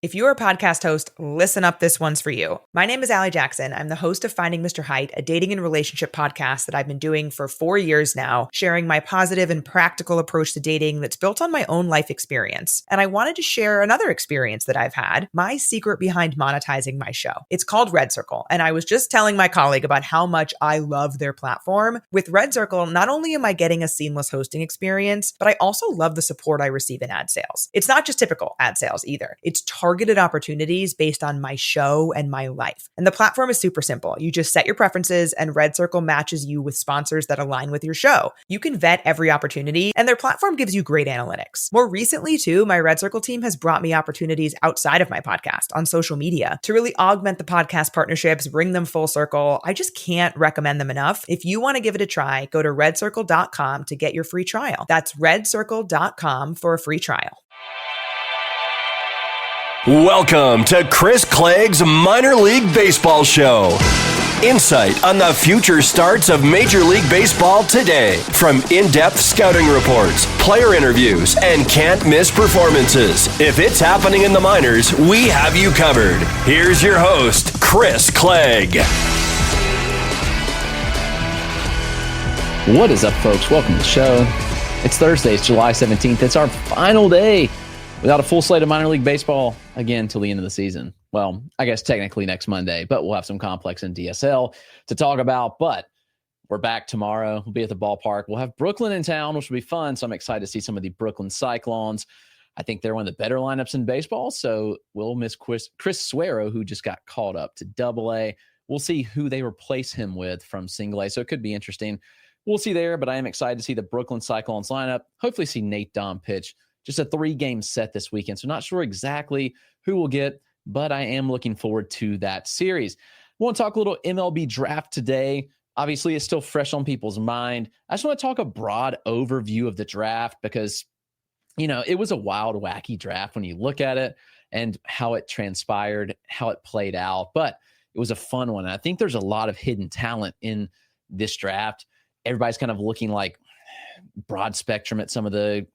If you're a podcast host, listen up, this one's for you. My name is Allie Jackson. I'm the host of Finding Mr. Height, a dating and relationship podcast that I've been doing for 4 years now, sharing my positive and practical approach to dating that's built on my own life experience. And I wanted to share another experience that I've had, my secret behind monetizing my show. It's called Red Circle, and I was just telling my colleague about how much I love their platform. With Red Circle, not only am I getting a seamless hosting experience, but I also love the support I receive in ad sales. It's not just typical ad sales either. It's targeted opportunities based on my show and my life. And the platform is super simple. You just set your preferences and Red Circle matches you with sponsors that align with your show. You can vet every opportunity and their platform gives you great analytics. More recently too, my Red Circle team has brought me opportunities outside of my podcast on social media to really augment the podcast partnerships, bring them full circle. I just can't recommend them enough. If you want to give it a try, go to redcircle.com to get your free trial. That's redcircle.com for a free trial. Welcome to Chris Clegg's Minor League Baseball Show. Insight on the future starts of Major League Baseball today. From in-depth scouting reports, player interviews, and can't-miss performances. If it's happening in the minors, we have you covered. Here's your host, Chris Clegg. What is up, folks? Welcome to the show. It's Thursday. It's July 17th. It's our final day without a full slate of minor league baseball again till the end of the season. Well, I guess technically next Monday, but we'll have some complex and DSL to talk about. But we're back tomorrow. We'll be at the ballpark. We'll have Brooklyn in town, which will be fun. So I'm excited to see some of the Brooklyn Cyclones. I think they're one of the better lineups in baseball. So we'll miss Chris Suero, who just got called up to Double-A. We'll see who they replace him with from Single-A. So it could be interesting. We'll see there, but I am excited to see the Brooklyn Cyclones lineup. Hopefully see Nate Dom pitch. Just a 3-game set this weekend, so not sure exactly who we'll get, but I am looking forward to that series. I want to talk a little MLB Draft today. Obviously, it's still fresh on people's mind. I just want to talk a broad overview of the draft because, you know, it was a wild, wacky draft when you look at it and how it transpired, how it played out, but it was a fun one. And I think there's a lot of hidden talent in this draft. Everybody's kind of looking like broad spectrum at some of the,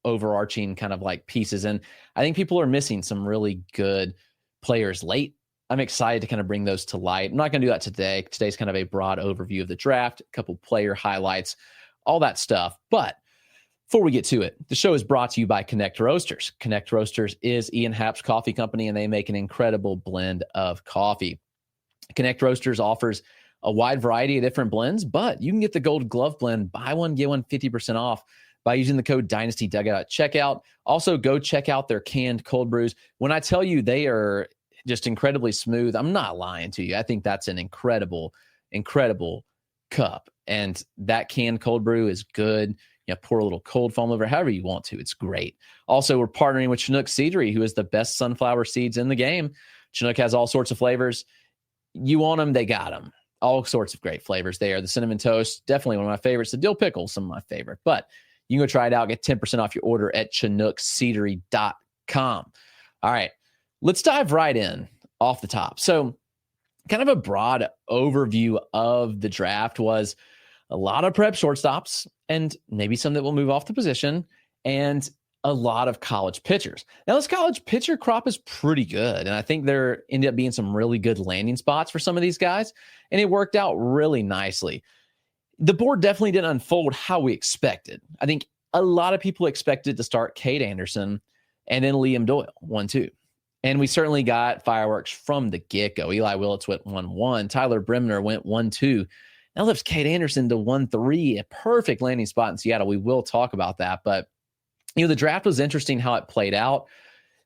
overarching kind of like pieces. And I think people are missing some really good players late. I'm excited to kind of bring those to light. I'm not going to do that today. Today's kind of a broad overview of the draft, a couple player highlights, all that stuff. But before we get to it, the show is brought to you by Connect Roasters. Connect Roasters is Ian Happ's coffee company, and they make an incredible blend of coffee. Connect Roasters offers a wide variety of different blends, but you can get the Gold Glove blend, buy one, get one 50% off by using the code Dynasty Dugout at checkout. Also, go check out their canned cold brews. When I tell you they are just incredibly smooth, I'm not lying to you. I think that's an incredible, incredible cup. And that canned cold brew is good. Pour a little cold foam over however you want to. It's great. Also, we're partnering with Chinook Seedery, who is the best sunflower seeds in the game. Chinook has all sorts of flavors. You want them, they got them. All sorts of great flavors there. The cinnamon toast, definitely one of my favorites. The dill pickle, some of my favorite. But you can go try it out. Get 10% off your order at chinookseedery.com. All right, let's dive right in off the top. So kind of a broad overview of the draft was a lot of prep shortstops and maybe some that will move off the position and a lot of college pitchers. Now, this college pitcher crop is pretty good, and I think there ended up being some really good landing spots for some of these guys, and it worked out really nicely. The board definitely didn't unfold how we expected. I think a lot of people expected to start Kade Anderson and then Liam Doyle, 1-2. And we certainly got fireworks from the get-go. Eli Willits went 1-1. Tyler Bremner went 1-2. That lifts Kade Anderson to 1-3, a perfect landing spot in Seattle. We will talk about that. But, the draft was interesting how it played out.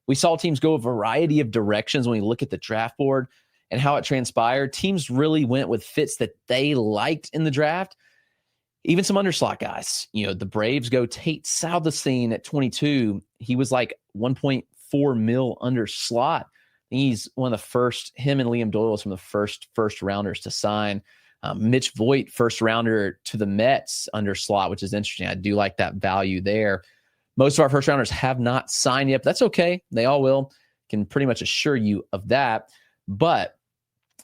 We saw teams go a variety of directions when we look at the draft board and how it transpired. Teams really went with fits that they liked in the draft. Even some underslot guys. The Braves go Tate Salvestein at 22. He was like 1.4 mil under slot. He's one of the first, him and Liam Doyle was from the first rounders to sign. Mitch Voigt, first rounder to the Mets under slot, which is interesting. I do like that value there. Most of our first rounders have not signed yet, but that's okay. They all will. Can pretty much assure you of that. But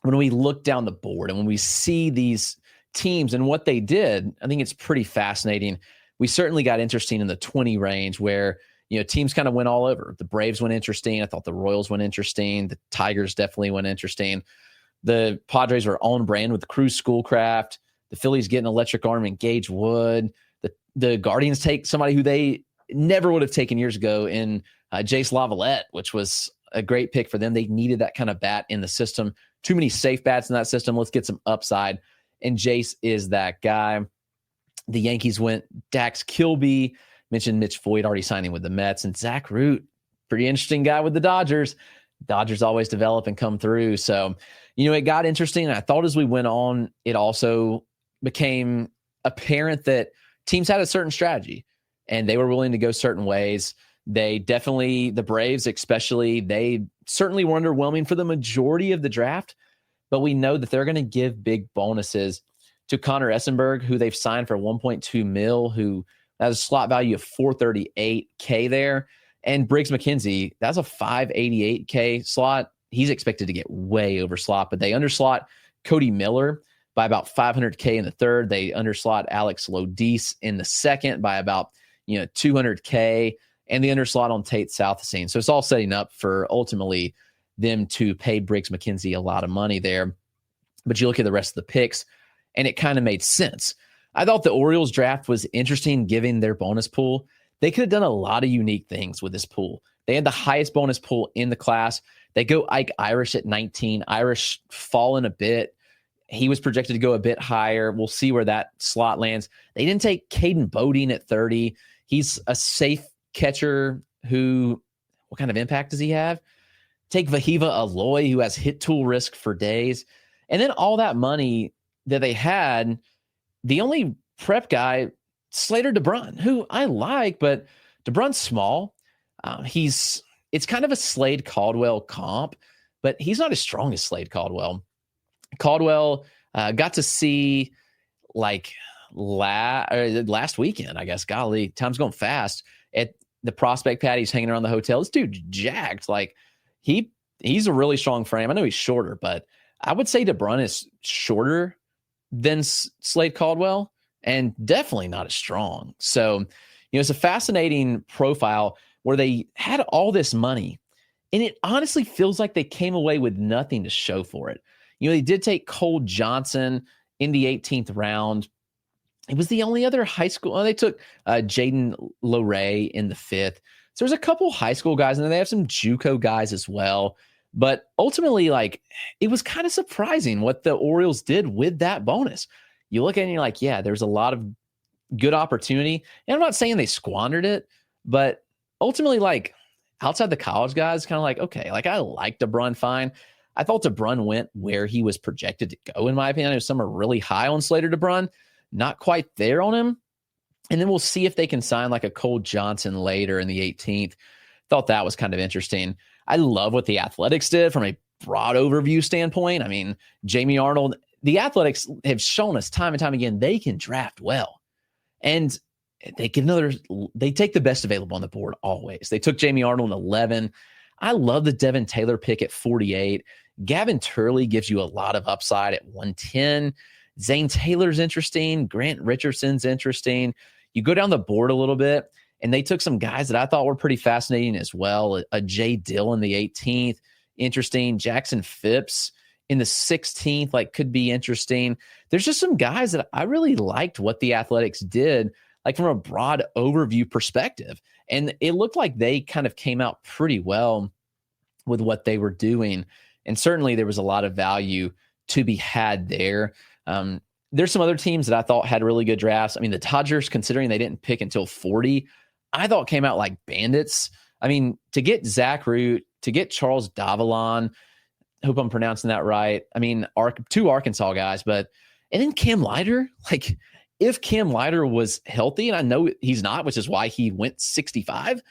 when we look down the board and when we see these teams and what they did, I think it's pretty fascinating. We certainly got interesting in the 20 range where teams kind of went all over. The Braves went interesting. I thought the Royals went interesting. The Tigers definitely went interesting. The Padres are on brand with Cruz Schoolcraft. The Phillies get an electric arm and Gage Wood. The Guardians take somebody who they never would have taken years ago in Jace Lavalette, which was a great pick for them. They needed that kind of bat in the system. Too many safe bats in that system. Let's get some upside. And Jace is that guy. The Yankees went Dax Kilby. Mentioned Mitch Voigt already signing with the Mets. And Zach Root, pretty interesting guy with the Dodgers. Dodgers always develop and come through. So, it got interesting. And I thought as we went on, it also became apparent that teams had a certain strategy and they were willing to go certain ways. They definitely, the Braves especially, they certainly were underwhelming for the majority of the draft, but we know that they're going to give big bonuses to Connor Essenberg, who they've signed for $1.2 million, who has a slot value of $438K there. And Briggs McKenzie, that's a $588K slot. He's expected to get way over slot, but they underslot Cody Miller by about $500K in the third. They underslot Alex Lodice in the second by about $200K, and the underslot on Tate Southseen. So it's all setting up for ultimately them to pay Briggs McKenzie a lot of money there. But you look at the rest of the picks, and it kind of made sense. I thought the Orioles draft was interesting given their bonus pool. They could have done a lot of unique things with this pool. They had the highest bonus pool in the class. They go Ike Irish at 19. Irish fallen a bit. He was projected to go a bit higher. We'll see where that slot lands. They didn't take Caden Bodine at 30. He's a safe catcher who, what kind of impact does he have? Take Vahiva Aloy, who has hit tool risk for days. And then all that money that they had, the only prep guy, Slater DeBrun, who I like, but DeBrun's small. It's kind of a Slade Caldwell comp, but he's not as strong as Slade Caldwell. Caldwell got to see last weekend, I guess. Golly, time's going fast. At the prospect pad, he's hanging around the hotel. This dude jacked. He's a really strong frame. I know he's shorter, but I would say DeBrun is shorter than Slade Caldwell and definitely not as strong. So, it's a fascinating profile where they had all this money, and it honestly feels like they came away with nothing to show for it. They did take Cole Johnson in the 18th round. It was the only other high school. They took Jaden Loray in the 5th. So there's a couple high school guys, and then they have some JUCO guys as well. But ultimately, it was kind of surprising what the Orioles did with that bonus. You look at it and you're like, yeah, there's a lot of good opportunity. And I'm not saying they squandered it, but ultimately, outside the college guys, kind of okay, I like DeBrun fine. I thought DeBrun went where he was projected to go, in my opinion. I know some are really high on Slater DeBrun, not quite there on him. And then we'll see if they can sign a Cole Johnson later in the 18th. Thought that was kind of interesting. I love what the Athletics did from a broad overview standpoint. I mean, Jamie Arnold, the Athletics have shown us time and time again, they can draft well. And they take the best available on the board always. They took Jamie Arnold in 11. I love the Devin Taylor pick at 48. Gavin Turley gives you a lot of upside at 110. Zane Taylor's interesting. Grant Richardson's interesting. You go down the board a little bit, and they took some guys that I thought were pretty fascinating as well. A Jay Dill in the 18th, interesting. Jackson Phipps in the 16th, could be interesting. There's just some guys that I really liked what the Athletics did, from a broad overview perspective. And it looked like they kind of came out pretty well with what they were doing. And certainly there was a lot of value to be had there. There's some other teams that I thought had really good drafts. I mean, the Dodgers, considering they didn't pick until 40, I thought came out like bandits. I mean, to get Zach Root, to get Charles Davalon, hope I'm pronouncing that right. I mean, two Arkansas guys, and then Cam Leiter, if Cam Leiter was healthy, and I know he's not, which is why he went 65.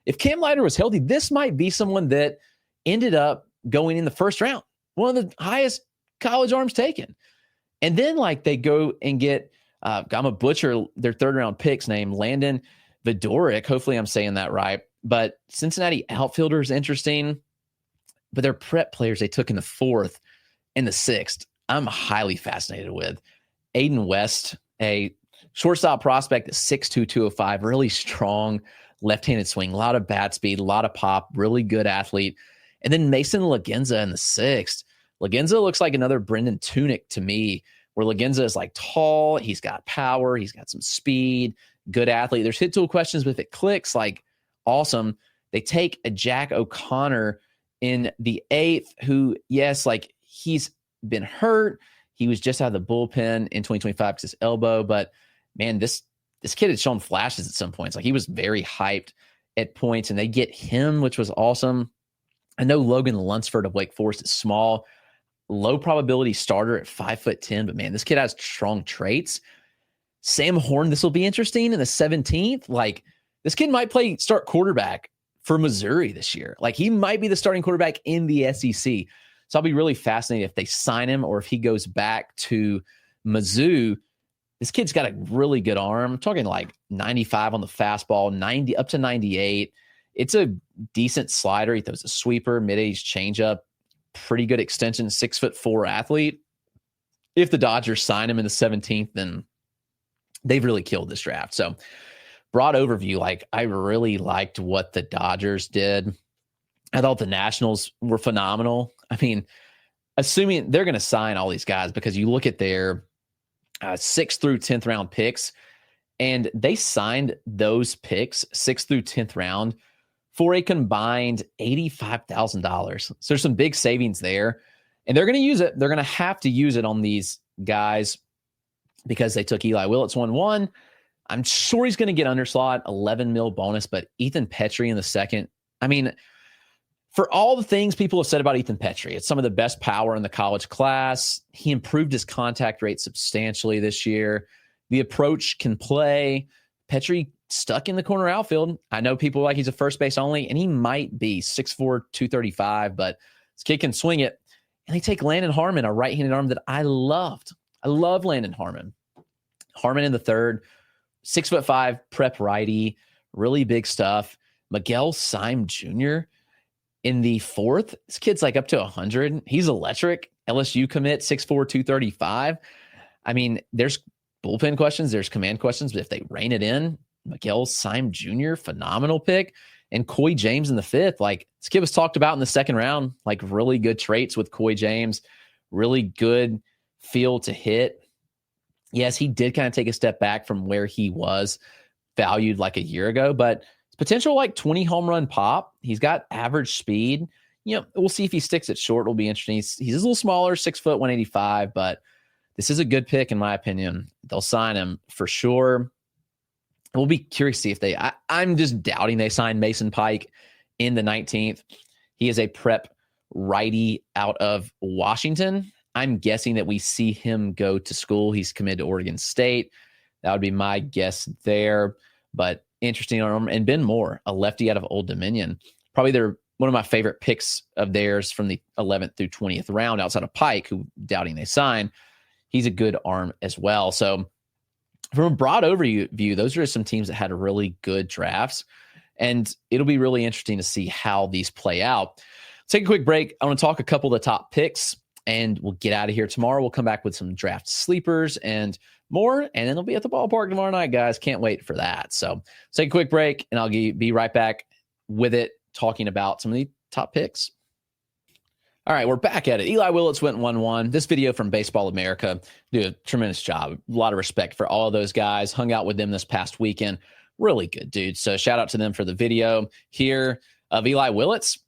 If Cam Leiter was healthy, this might be someone that ended up going in the first round, one of the highest college arms taken. And then they go and get, I'm a butcher, their third round picks named Landon Vidoric. Hopefully I'm saying that right. But Cincinnati outfielder is interesting, but their prep players they took in the 4th and the 6th, I'm highly fascinated with. Aiden West, a shortstop prospect at 6'2", 205, really strong, left-handed swing, a lot of bat speed, a lot of pop, really good athlete. And then Mason Lagenza in the 6th. Lagenza looks like another Brendan Tunick to me, where Lagenza is like tall, he's got power, he's got some speed, good athlete. There's hit tool questions, but if it clicks, like awesome. They take a Jack O'Connor in the 8th, who, yes, like he's been hurt. He was just out of the bullpen in 2025 because his elbow, but man, this kid had shown flashes at some points. Like he was very hyped at points, and they get him, which was awesome. I know Logan Lunsford of Wake Forest is small, low probability starter at 5'10", but man, this kid has strong traits. Sam Horn, this will be interesting in the 17th. Like this kid might start quarterback for Missouri this year. Like he might be the starting quarterback in the SEC. So I'll be really fascinated if they sign him or if he goes back to Mizzou. This kid's got a really good arm. I'm talking like 95 on the fastball, 90 up to 98. It's a decent slider. He throws a sweeper, mid-age changeup, pretty good extension, 6'4" athlete. If the Dodgers sign him in the 17th, then they've really killed this draft. So broad overview, like I really liked what the Dodgers did. I thought the Nationals were phenomenal. I mean, assuming they're going to sign all these guys, because you look at their 6th through 10th round picks, and they signed those picks 6th through 10th round for a combined $85,000. So there's some big savings there, and they're going to use it. They're going to have to use it on these guys because they took Eli Willits 1-1. I'm sure he's going to get underslot, 11 mil bonus, but Ethan Petrie in the 2nd. I mean, for all the things people have said about Ethan Petrie, it's some of the best power in the college class. He improved his contact rate substantially this year. The approach can play. Petrie stuck in the corner outfield. I know people like he's a first base only, and he might be 6'4", 235, but this kid can swing it. And they take Landon Harmon, a right-handed arm that I loved. I love Landon Harmon. Harmon in the 3rd, 6'5", prep righty, really big stuff. Miguel Syme Jr. in the 4th. This kid's like up to 100. He's electric. LSU commit, 6'4", 235. I mean, there's bullpen questions, there's command questions, but if they rein it in, Miguel Syme Jr., phenomenal pick. And Coy James in the 5th. Like this kid was talked about in the 2nd round, like really good traits with Coy James, really good feel to hit. Yes, he did kind of take a step back from where he was valued like a year ago, but potential like 20 home run pop. He's got average speed. You know, we'll see if he sticks it short. It'll be interesting. He's a little smaller, 6', 185, but this is a good pick in my opinion. They'll sign him for sure. We'll be curious to see if I'm just doubting they sign Mason Pike in the 19th. He is a prep righty out of Washington. I'm guessing that we see him go to school. He's committed to Oregon State. That would be my guess there. But interesting arm. And Ben Moore, a lefty out of Old Dominion. Probably one of my favorite picks of theirs from the 11th through 20th round outside of Pike, who doubting they sign. He's a good arm as well. So from a broad overview, those are some teams that had really good drafts. And it'll be really interesting to see how these play out. Let's take a quick break. I want to talk a couple of the top picks, and we'll get out of here tomorrow. We'll come back with some draft sleepers and more, and then they'll be at the ballpark tomorrow night, guys. Can't wait for that. So let's take a quick break, and I'll be right back with it, talking about some of the top picks. All right, we're back at it. Eli Willits went 1-1. This video from Baseball America did a tremendous job. A lot of respect for all of those guys. Hung out with them this past weekend. Really good dudes. So shout out to them for the video here of Eli Willits.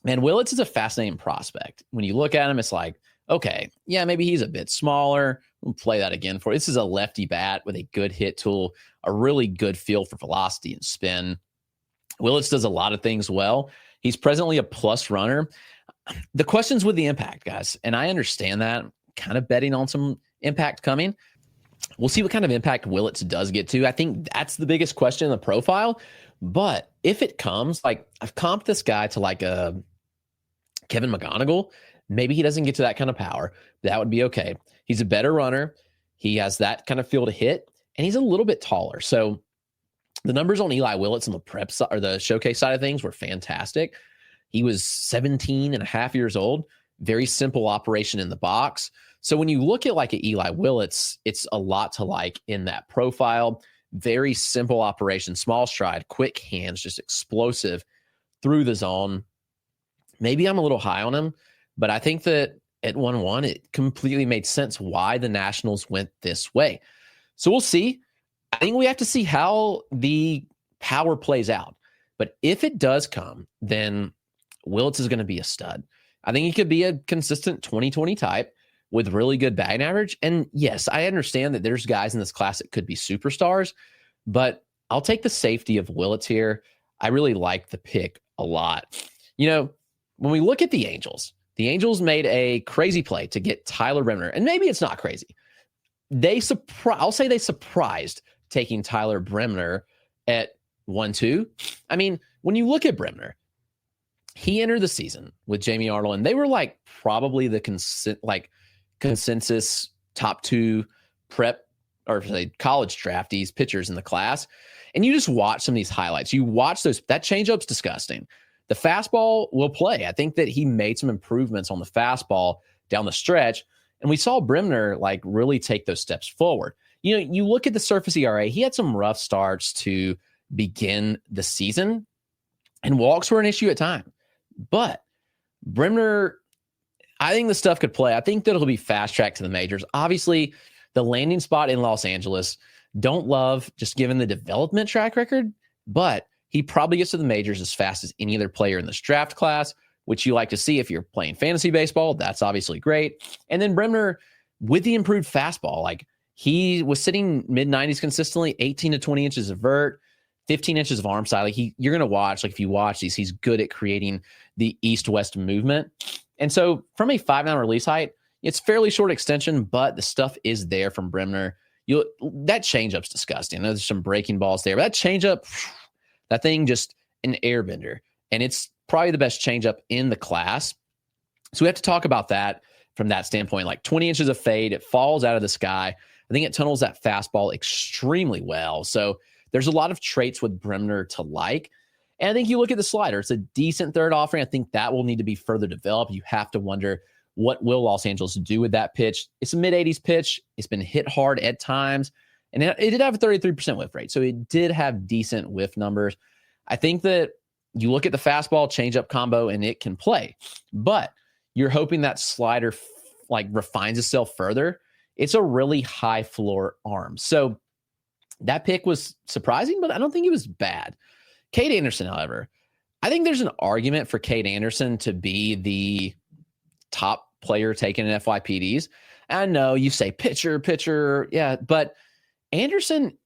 Man, Willits is a fascinating prospect. When you look at him, it's like, okay, yeah, maybe he's a bit smaller. We'll play that again for you. This is a lefty bat with a good hit tool, a really good feel for velocity and spin. Willits does a lot of things well. He's presently a plus runner. The question's with the impact, guys, and I understand that. Kind of betting on some impact coming. We'll see what kind of impact Willits does get to. I think that's the biggest question in the profile. But if it comes, like I've comped this guy to like a Kevin McGonigal. Maybe he doesn't get to that kind of power. That would be okay. He's a better runner. He has that kind of feel to hit, and he's a little bit taller. So the numbers on Eli Willits on the prep side or the showcase side of things were fantastic. He was 17 and a half years old. Very simple operation in the box. So when you look at like an Eli Willits, it's a lot to like in that profile. very simple operation, small stride, quick hands, just explosive through the zone. Maybe I'm a little high on him, but I think that at 1-1, it completely made sense why the Nationals went this way. So we'll see. I think we have to see how the power plays out. But if it does come, then Willits is going to be a stud. I think he could be a consistent 20-20 type with really good batting average. And yes, I understand that there's guys in this class that could be superstars, but I'll take the safety of Willits here. I really like the pick a lot. You know, when we look at the Angels made a crazy play to get Tyler Bremner, and maybe it's not crazy. I'll say they surprised taking Tyler Bremner at 1-2. I mean, when you look at Bremner, he entered the season with Jamie Arnold, and they were like probably the consensus top 2 prep or say college draftees pitchers in the class. And you just watch some of these highlights. You watch those. That changeup's disgusting. The fastball will play. I think that he made some improvements on the fastball down the stretch, and we saw Bremner like really take those steps forward. You know, you look at the surface ERA, he had some rough starts to begin the season, and walks were an issue at times. But Bremner, I think the stuff could play. I think that it'll be fast track to the majors. Obviously, the landing spot in Los Angeles, don't love just given the development track record, but he probably gets to the majors as fast as any other player in this draft class, which you like to see if you're playing fantasy baseball. That's obviously great. And then Bremner, with the improved fastball, like he was sitting mid-90s consistently, 18 to 20 inches of vert, 15 inches of arm side. Like you're going to watch, like if you watch these, he's good at creating the east-west movement. And so from a 5'9" release height, it's fairly short extension, but the stuff is there from Bremner. That changeup's disgusting. There's some breaking balls there, but that changeup, that thing just an airbender, and it's probably the best changeup in the class. So we have to talk about that from that standpoint. Like 20 inches of fade, it falls out of the sky. I think it tunnels that fastball extremely well. So there's a lot of traits with Bremner to like. And I think you look at the slider, it's a decent third offering. I think that will need to be further developed. You have to wonder, what will Los Angeles do with that pitch? It's a mid-80s pitch. It's been hit hard at times. And it did have a 33% whiff rate. So it did have decent whiff numbers. I think that you look at the fastball changeup combo and it can play, but you're hoping that slider like refines itself further. It's a really high floor arm. So that pick was surprising, but I don't think it was bad. Kade Anderson, however, I think there's an argument for Kade Anderson to be the top player taken in FYPDs. I know you say pitcher, yeah, but Anderson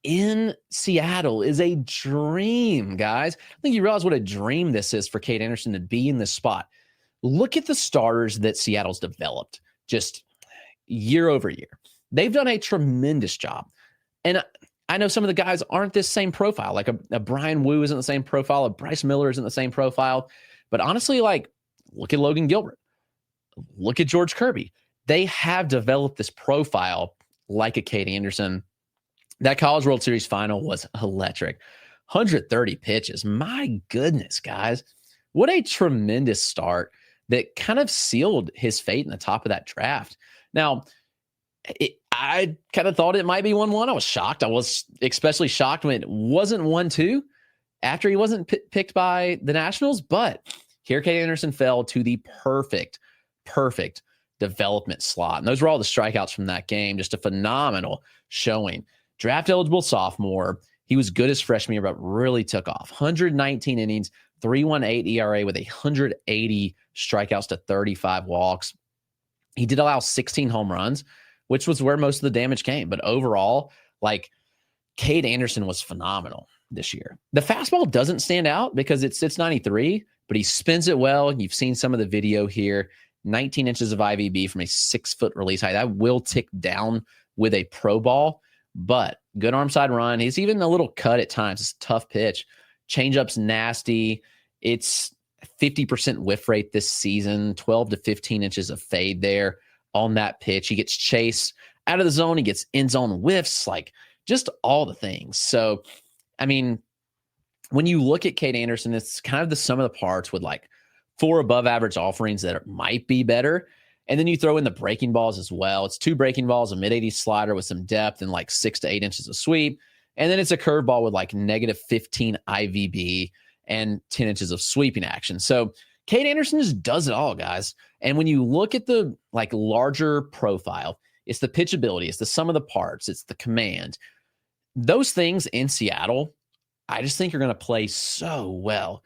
in Seattle is a dream, guys. I think you realize what a dream this is for Kade Anderson to be in this spot. Look at the starters that Seattle's developed just year over year. They've done a tremendous job. And I know some of the guys aren't this same profile. Like a Brian Wu isn't the same profile. A Bryce Miller isn't the same profile. But honestly, like, look at Logan Gilbert. Look at George Kirby. They have developed this profile like a Kade Anderson. That College World Series final was electric. 130 pitches. My goodness, guys. What a tremendous start that kind of sealed his fate in the top of that draft. Now, I kind of thought it might be 1-1. I was shocked. I was especially shocked when it wasn't 1-2 after he wasn't picked by the Nationals. But here Kade Anderson fell to the perfect development slot. And those were all the strikeouts from that game. Just a phenomenal showing. Draft eligible sophomore. He was good as freshman year, but really took off. 119 innings, 3.18 ERA with 180 strikeouts to 35 walks. He did allow 16 home runs, which was where most of the damage came. But overall, like, Kade Anderson was phenomenal this year. The fastball doesn't stand out because it sits 93, but he spins it well. You've seen some of the video here. 19 inches of IVB from a 6-foot release height. That will tick down with a pro ball, but good arm side run. He's even a little cut at times. It's a tough pitch. Changeup's nasty. It's 50% whiff rate this season, 12 to 15 inches of fade there on that pitch. He gets chased out of the zone. He gets end zone whiffs, like just all the things. So, I mean, when you look at Kade Anderson, it's kind of the sum of the parts with like 4 above average offerings that might be better. And then you throw in the breaking balls as well. It's 2 breaking balls, a mid-80s slider with some depth and like 6 to 8 inches of sweep. And then it's a curveball with like negative 15 IVB and 10 inches of sweeping action. So Kade Anderson just does it all, guys. And when you look at the like larger profile, it's the pitchability, it's the sum of the parts, it's the command. Those things in Seattle, I just think are going to play so well.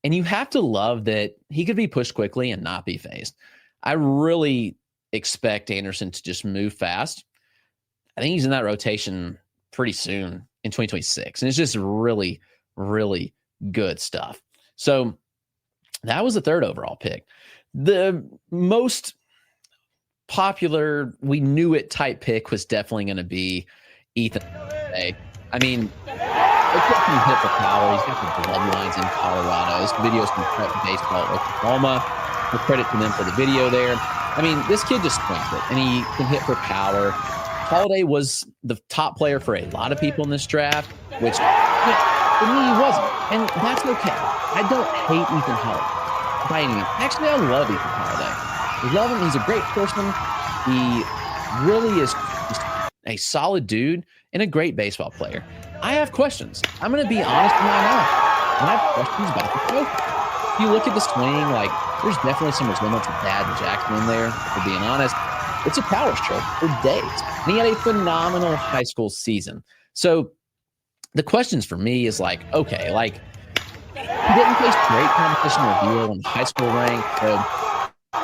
And you have to love that he could be pushed quickly and not be phased. I really expect Anderson to just move fast. I think he's in that rotation pretty soon in 2026. And it's just really, really good stuff. So that was the third overall pick. The most popular, we knew it type pick was definitely going to be Ethan Holliday. I mean, it's getting hit for power. He's got the bloodlines in Colorado. This video's from Prep Baseball at Oklahoma. For credit to them for the video there. I mean, this kid just swings it, and he can hit for power. Holliday was the top player for a lot of people in this draft, which for me he wasn't, and that's okay. I don't hate Ethan Holliday by any means. Actually, I love Ethan Holliday. I love him. He's a great person. He really is just a solid dude and a great baseball player. I have questions. I'm going to be honest with my mouth. I have questions about the profile. If you look at the swing, like, there's definitely some resemblance of Dad and Jackson in there, for being honest. It's a power stroke for days. And he had a phenomenal high school season. So the questions for me is like, okay, like, he didn't face great competition with Doyle in the high school rank, so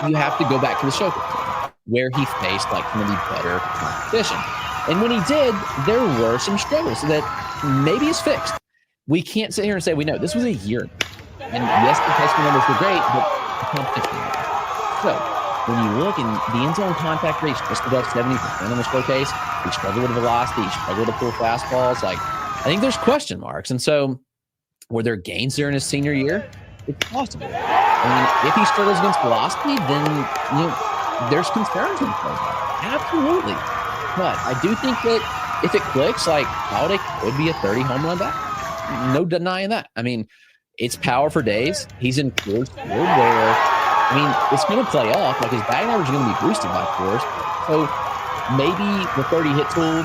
you have to go back to the show where he faced like some of the better competition. And when he did, there were some struggles that maybe is fixed. We can't sit here and say we know. This was a year. And yes, the high school numbers were great, but the competition was great. So when you look in the end zone contact rate, just above 70% in the showcase, he struggled with velocity, he struggled to pull fastballs. Like, I think there's question marks. And so were there gains there in his senior year? It's possible. I mean, if he struggles against velocity, then there's concerns in the absolutely. But I do think that if it clicks, like, Holliday could be a 30 home run back. No denying that. I mean, it's power for days. He's in Coors Field where, I mean, it's going to play up. Like, his batting average is going to be boosted by Coors. So maybe the 30 hit tool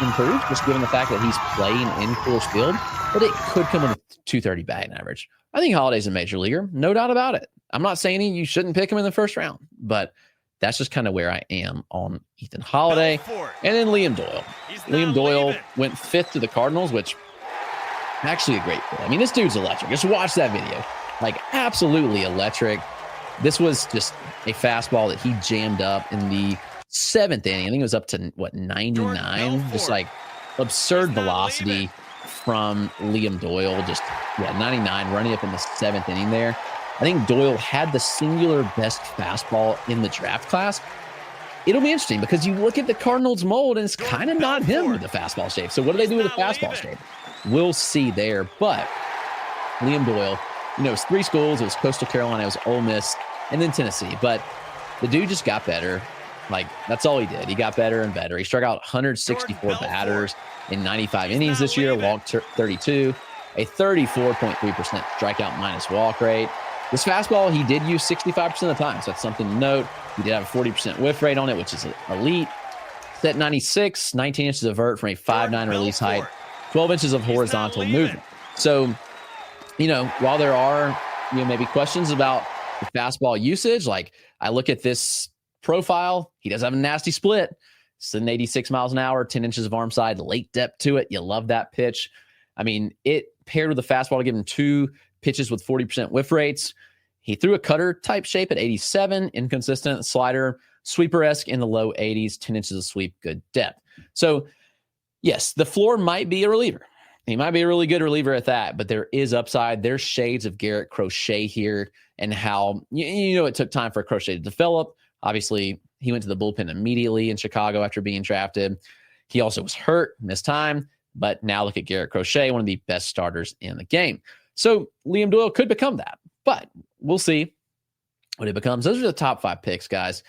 improves, just given the fact that he's playing in Coors Field. But it could come with a 230 batting average. I think Holliday's a major leaguer. No doubt about it. I'm not saying you shouldn't pick him in the first round, but that's just kind of where I am on Ethan Holliday. And then Liam Doyle. Liam Doyle went 5th to the Cardinals, which actually a great play. I mean, this dude's electric. Just watch that video. Like, absolutely electric. This was just a fastball that he jammed up in the 7th inning. I think it was up to, 99? Just like absurd velocity from Liam Doyle. Just, 99 running up in the 7th inning there. I think Doyle had the singular best fastball in the draft class. It'll be interesting because you look at the Cardinals mold and it's kind of not him with the fastball shape. So what do they do with the fastball shape? We'll see there. But Liam Doyle, it was 3 schools. It was Coastal Carolina, it was Ole Miss, and then Tennessee. But the dude just got better. Like, that's all he did. He got better and better. He struck out 164 batters in 95 innings this year, walked 32, a 34.3% strikeout minus walk rate. This fastball, he did use 65% of the time, so that's something to note. He did have a 40% whiff rate on it, which is elite. Set 96, 19 inches of vert from a 5'9" release height, 12 inches of horizontal movement. So, while there are, maybe questions about the fastball usage, like, I look at this profile, he does have a nasty split. It's an 86 miles an hour, 10 inches of arm side, late depth to it. You love that pitch. I mean, it paired with the fastball to give him 2 pitches with 40% whiff rates. He threw a cutter type shape at 87, inconsistent slider, sweeper-esque in the low 80s, 10 inches of sweep, good depth. So, yes, the floor might be a reliever. He might be a really good reliever at that, but there is upside. There's shades of Garrett Crochet here and how, it took time for Crochet to develop. Obviously, he went to the bullpen immediately in Chicago after being drafted. He also was hurt, missed time, but now look at Garrett Crochet, one of the best starters in the game. So Liam Doyle could become that, but we'll see what it becomes. Those are the top 5 picks, guys.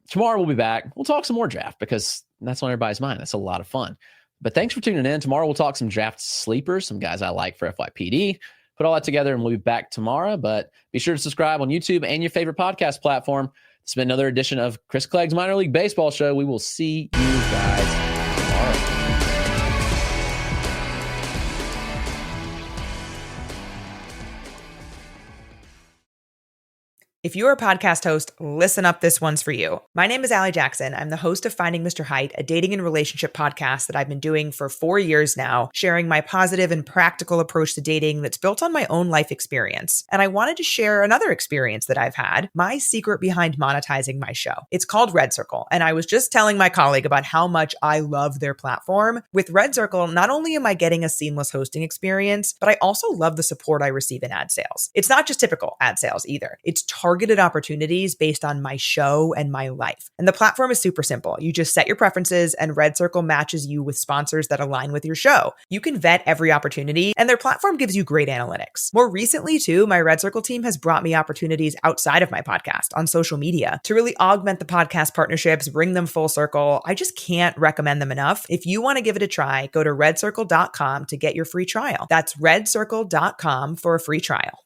Tomorrow we'll be back. We'll talk some more draft because that's on everybody's mind. That's a lot of fun. But thanks for tuning in. Tomorrow we'll talk some draft sleepers, some guys I like for FYPD. Put all that together and we'll be back tomorrow. But be sure to subscribe on YouTube and your favorite podcast platform. It's been another edition of Chris Clegg's Minor League Baseball Show. We will see you guys tomorrow. If you're a podcast host, listen up, this one's for you. My name is Eli Jackson. I'm the host of Finding Mr. Height, a dating and relationship podcast that I've been doing for 4 years now, sharing my positive and practical approach to dating that's built on my own life experience. And I wanted to share another experience that I've had, my secret behind monetizing my show. It's called Red Circle, and I was just telling my colleague about how much I love their platform. With Red Circle, not only am I getting a seamless hosting experience, but I also love the support I receive in ad sales. It's not just typical ad sales either. It's targeted opportunities based on my show and my life. And the platform is super simple. You just set your preferences and Red Circle matches you with sponsors that align with your show. You can vet every opportunity and their platform gives you great analytics. More recently too, my Red Circle team has brought me opportunities outside of my podcast on social media to really augment the podcast partnerships, bring them full circle. I just can't recommend them enough. If you want to give it a try, go to redcircle.com to get your free trial. That's redcircle.com for a free trial.